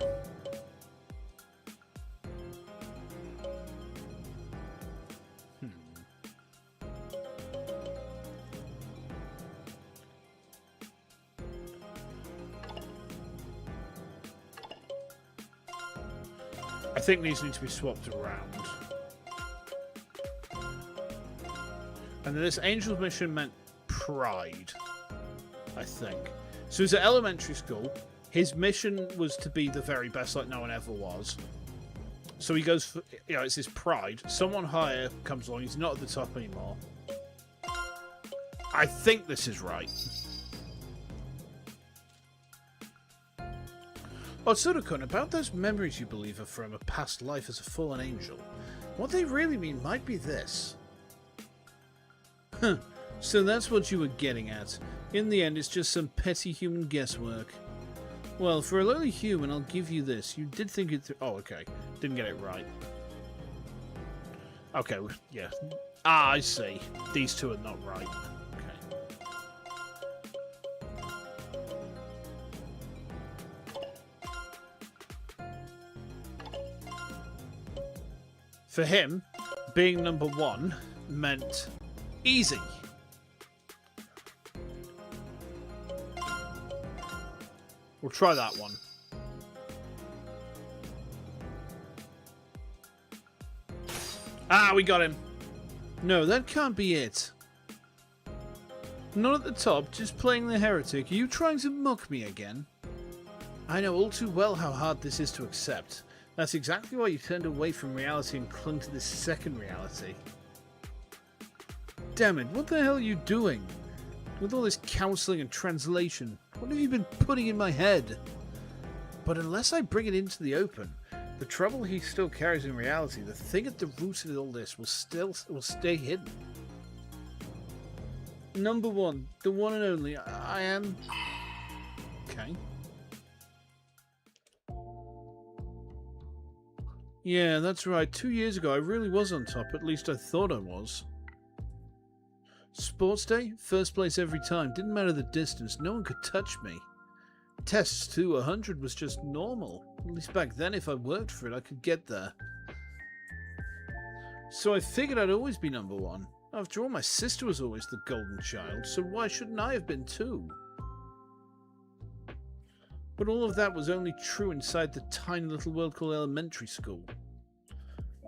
I think these need to be swapped around. And this Angel's mission meant pride, I think. So he's at elementary school. His mission was to be the very best, like no one ever was. So he goes for, you know, it's his pride. Someone higher comes along, he's not at the top anymore. I think this is right. Otsuru-kun, about those memories you believe are from a past life as a fallen angel, what they really mean might be this. Huh, so that's what you were getting at. In the end, it's just some petty human guesswork. Well, for a lowly human, I'll give you this. You did think it through. Oh, okay. Didn't get it right. Okay, yeah. Ah, I see. These two are not right. For him, being number one meant easy. We'll try that one. Ah, we got him. No, that can't be it. Not at the top, just playing the heretic. Are you trying to mock me again? I know all too well how hard this is to accept. That's exactly why you turned away from reality and clung to this second reality. Damn it, what the hell are you doing? With all this counselling and translation, what have you been putting in my head? But unless I bring it into the open, the trouble he still carries in reality, the thing at the root of all this, will stay hidden. Number one, the one and only, I am... Okay. Yeah, that's right. 2 years ago, I really was on top. At least I thought I was. Sports day? First place every time. Didn't matter the distance. No one could touch me. Tests too. 100 was just normal. At least back then, if I worked for it, I could get there. So I figured I'd always be number one. After all, my sister was always the golden child, so why shouldn't I have been too? But all of that was only true inside the tiny little world called elementary school.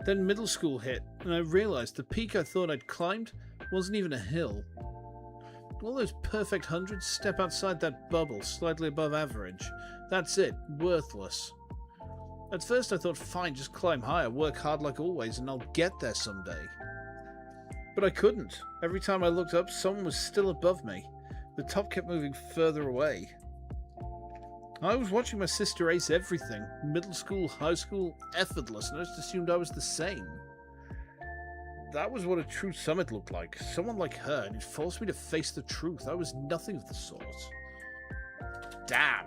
Then middle school hit, and I realized the peak I thought I'd climbed wasn't even a hill. All those perfect hundreds step outside that bubble, slightly above average. That's it, worthless. At first I thought, fine, just climb higher, work hard like always, and I'll get there someday. But I couldn't. Every time I looked up, someone was still above me. The top kept moving further away. I was watching my sister ace everything. Middle school, high school, effortless, and I just assumed I was the same. That was what a true summit looked like. Someone like her, and it forced me to face the truth. I was nothing of the sort. Damn.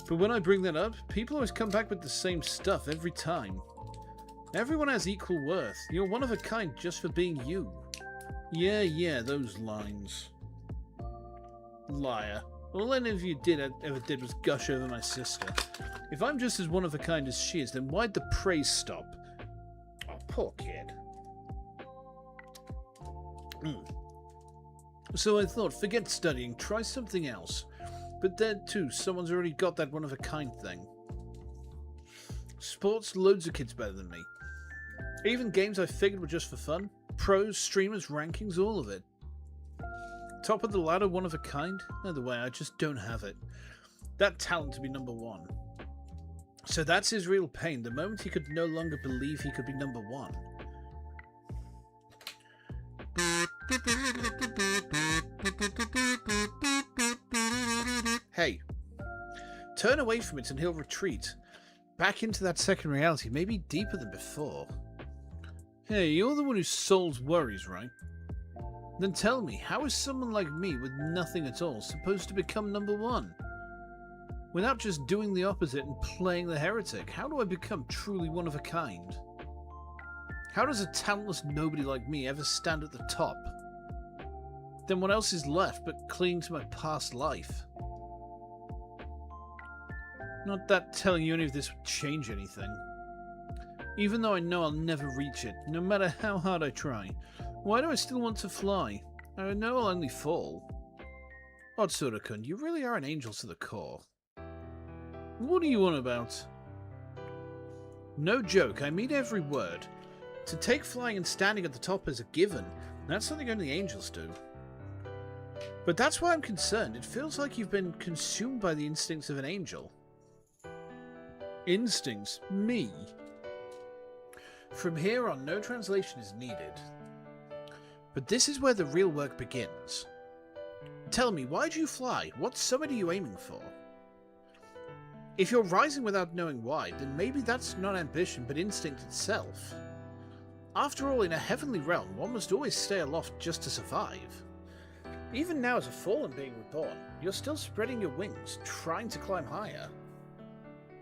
But when I bring that up, people always come back with the same stuff every time. Everyone has equal worth. You're one of a kind just for being you. Yeah, those lines. Liar. All any of you ever did was gush over my sister. If I'm just as one of a kind as she is, then why'd the praise stop? Oh, poor kid. So I thought, forget studying, try something else. But then too, someone's already got that one of a kind thing. Sports, loads of kids better than me. Even games I figured were just for fun. Pros, streamers, rankings, all of it. Top of the ladder, one of a kind? Either way, I just don't have it. That talent to be number one. So that's his real pain, the moment he could no longer believe he could be number one. Hey. Turn away from it and he'll retreat. Back into that second reality, maybe deeper than before. Hey, you're the one who solves worries, right? Then tell me, how is someone like me with nothing at all supposed to become number one? Without just doing the opposite and playing the heretic, how do I become truly one of a kind? How does a talentless nobody like me ever stand at the top? Then what else is left but clinging to my past life? Not that telling you any of this would change anything. Even though I know I'll never reach it, no matter how hard I try. Why do I still want to fly? I know I'll only fall. Otsuru-kun, you really are an angel to the core. What are you on about? No joke, I mean every word. To take flying and standing at the top as a given, that's something only angels do. But that's why I'm concerned. It feels like you've been consumed by the instincts of an angel. Instincts? Me? From here on, no translation is needed. But this is where the real work begins. Tell me, why'd you fly? What summit are you aiming for? If you're rising without knowing why, then maybe that's not ambition, but instinct itself. After all, in a heavenly realm, one must always stay aloft just to survive. Even now as a fallen being reborn, you're still spreading your wings, trying to climb higher.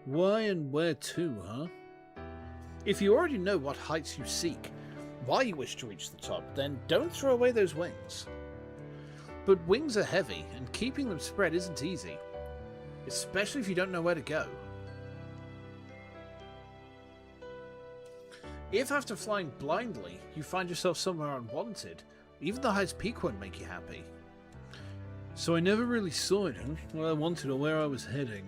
Why and where to, huh? If you already know what heights you seek, why you wish to reach the top, then don't throw away those wings. But wings are heavy, and keeping them spread isn't easy. Especially if you don't know where to go. If after flying blindly, you find yourself somewhere unwanted, even the highest peak won't make you happy. So I never really saw it, huh? What I wanted or where I was heading.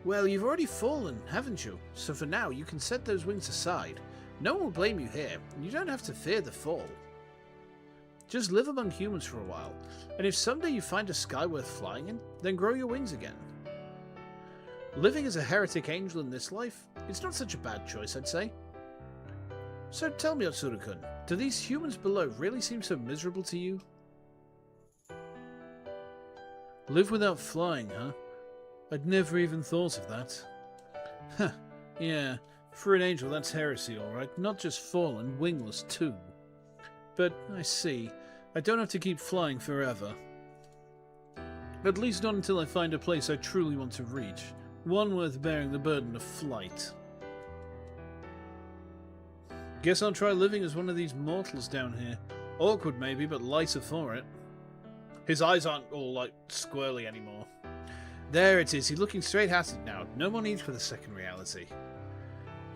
Well, you've already fallen, haven't you? So for now, you can set those wings aside. No one will blame you here, and you don't have to fear the fall. Just live among humans for a while, and if someday you find a sky worth flying in, then grow your wings again. Living as a heretic angel in this life, it's not such a bad choice, I'd say. So tell me, Otsuru-kun, do these humans below really seem so miserable to you? Live without flying, huh? I'd never even thought of that. Huh, yeah, for an angel that's heresy, alright, not just fallen, wingless too. But, I see, I don't have to keep flying forever. At least not until I find a place I truly want to reach, one worth bearing the burden of flight. Guess I'll try living as one of these mortals down here. Awkward maybe, but lighter for it. His eyes aren't all, like, squirrely anymore. There it is, he's looking straight at it now. No more need for the second reality.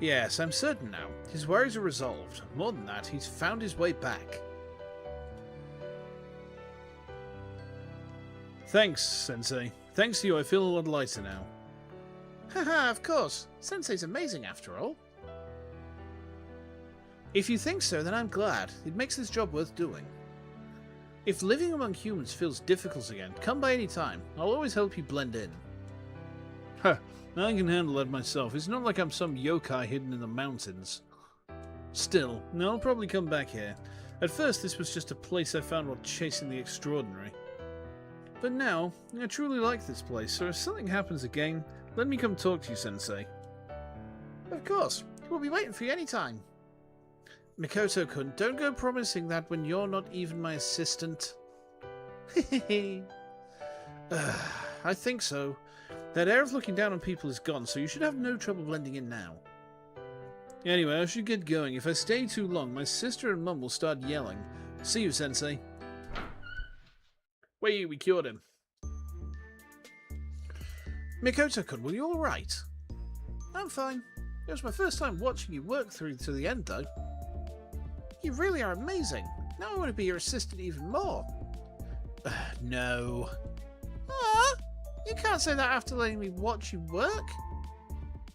Yes, I'm certain now. His worries are resolved. More than that, he's found his way back. Thanks, Sensei. Thanks to you, I feel a lot lighter now. Haha, of course. Sensei's amazing after all. If you think so, then I'm glad. It makes this job worth doing. If living among humans feels difficult again, come by any time. I'll always help you blend in. Huh, I can handle that myself. It's not like I'm some yokai hidden in the mountains. Still, I'll probably come back here. At first, this was just a place I found while chasing the extraordinary. But now, I truly like this place, so if something happens again, let me come talk to you, Sensei. Of course, we'll be waiting for you any time. Mikoto-kun, don't go promising that when you're not even my assistant. I think so. That air of looking down on people is gone, so you should have no trouble blending in now. Anyway, I should get going. If I stay too long, my sister and mum will start yelling. See you, Sensei. Wait, we cured him. Mikoto-kun, were you alright? I'm fine. It was my first time watching you work through to the end, though. You really are amazing. Now I want to be your assistant even more. No. You can't say that after letting me watch you work.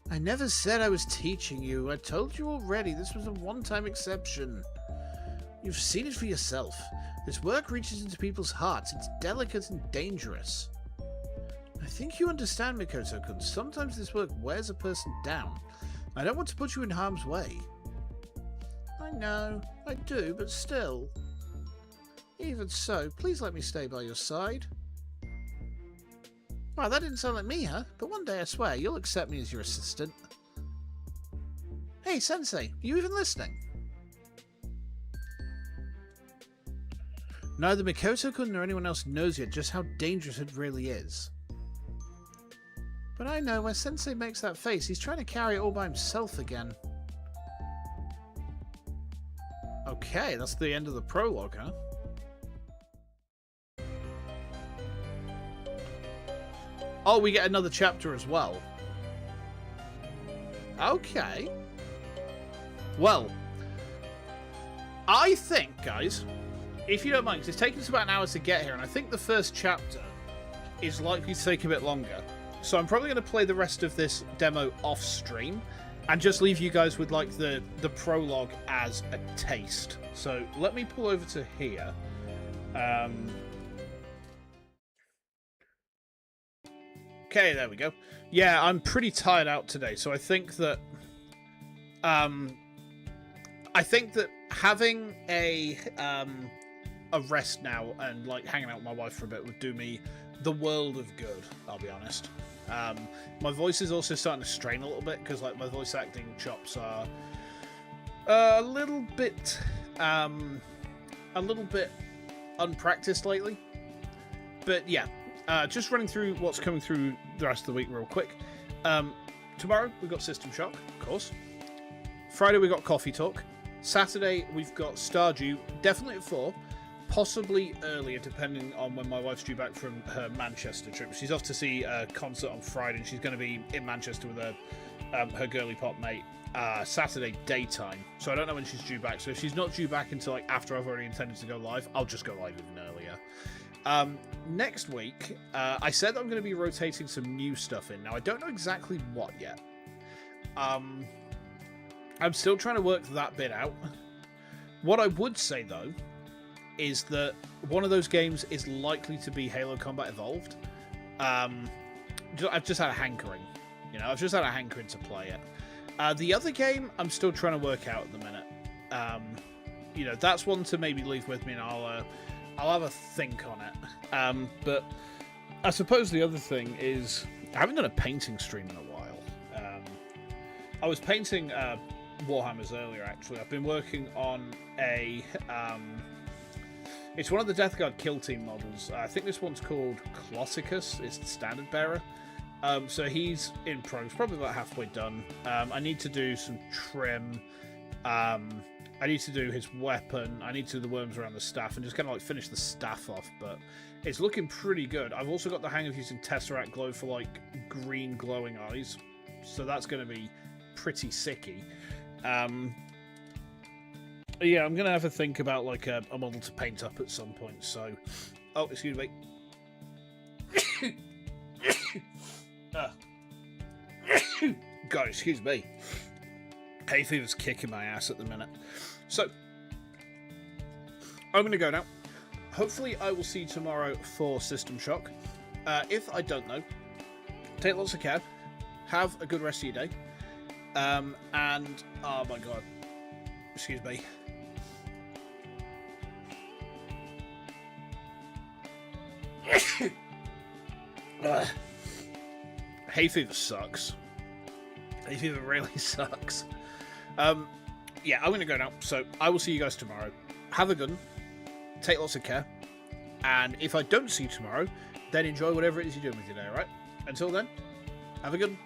I never said I was teaching you. I told you already this was a one-time exception. You've seen it for yourself. This work reaches into people's hearts. It's delicate and dangerous. I think you understand, Mikoto-kun. Sometimes this work wears a person down. I don't want to put you in harm's way. I know, I do, but still. Even so, please let me stay by your side. Wow, that didn't sound like me, huh? But one day, I swear, you'll accept me as your assistant. Hey, Sensei, are you even listening? Neither Mikoto-kun nor anyone else knows yet just how dangerous it really is. But I know when Sensei makes that face, he's trying to carry it all by himself again. Okay, that's the end of the prologue, huh? Oh, we get another chapter as well. Okay. Well, I think, guys, if you don't mind, 'cause it's taken us about an hour to get here, and I think the first chapter is likely to take a bit longer. So I'm probably going to play the rest of this demo off stream and just leave you guys with like the prologue as a taste. So let me pull over to here. Okay, there we go. Yeah, I'm pretty tired out today, so I think that having a rest now and like hanging out with my wife for a bit would do me the world of good, I'll be honest. My voice is also starting to strain a little bit because like my voice acting chops are a little bit unpracticed lately. But yeah, just running through what's coming through the rest of the week real quick. Tomorrow we've got System Shock, of course. Friday we've got Coffee Talk. Saturday we've got Stardew, definitely at 4. Possibly earlier, depending on when my wife's due back from her Manchester trip. She's off to see a concert on Friday, and she's going to be in Manchester with her girly pop mate Saturday daytime. So I don't know when she's due back. So if she's not due back until like after I've already intended to go live, I'll just go live even earlier. Next week, I said I'm going to be rotating some new stuff in. Now I don't know exactly what yet. I'm still trying to work that bit out. What I would say though is that one of those games is likely to be Halo Combat Evolved. I've just had a hankering. I've just had a hankering to play it. The other game, I'm still trying to work out at the minute. That's one to maybe leave with me, and I'll have a think on it. But I suppose the other thing is, I haven't done a painting stream in a while. I was painting Warhammers earlier, actually. I've been working on a... it's one of the Death Guard kill team models. I think this one's called Clossicus. It's the standard bearer. So he's in progress, probably about halfway done. I need to do some trim. I need to do his weapon. I need to do the worms around the staff and just kind of like finish the staff off. But it's looking pretty good. I've also got the hang of using Tesseract Glow for like green glowing eyes. So that's going to be pretty sicky. Yeah, I'm going to have a think about like a model to paint up at some point. So, oh, excuse me. God, excuse me. Hay fever's kicking my ass at the minute. So, I'm going to go now. Hopefully, I will see you tomorrow for System Shock. If I don't know, take lots of care. Have a good rest of your day. And, oh my God. Excuse me. Hay fever sucks. Hay fever really sucks. Yeah, I'm going to go now. So I will see you guys tomorrow. Have a good one. Take lots of care. And if I don't see you tomorrow, then enjoy whatever it is you're doing with your day, alright? Until then, have a good one.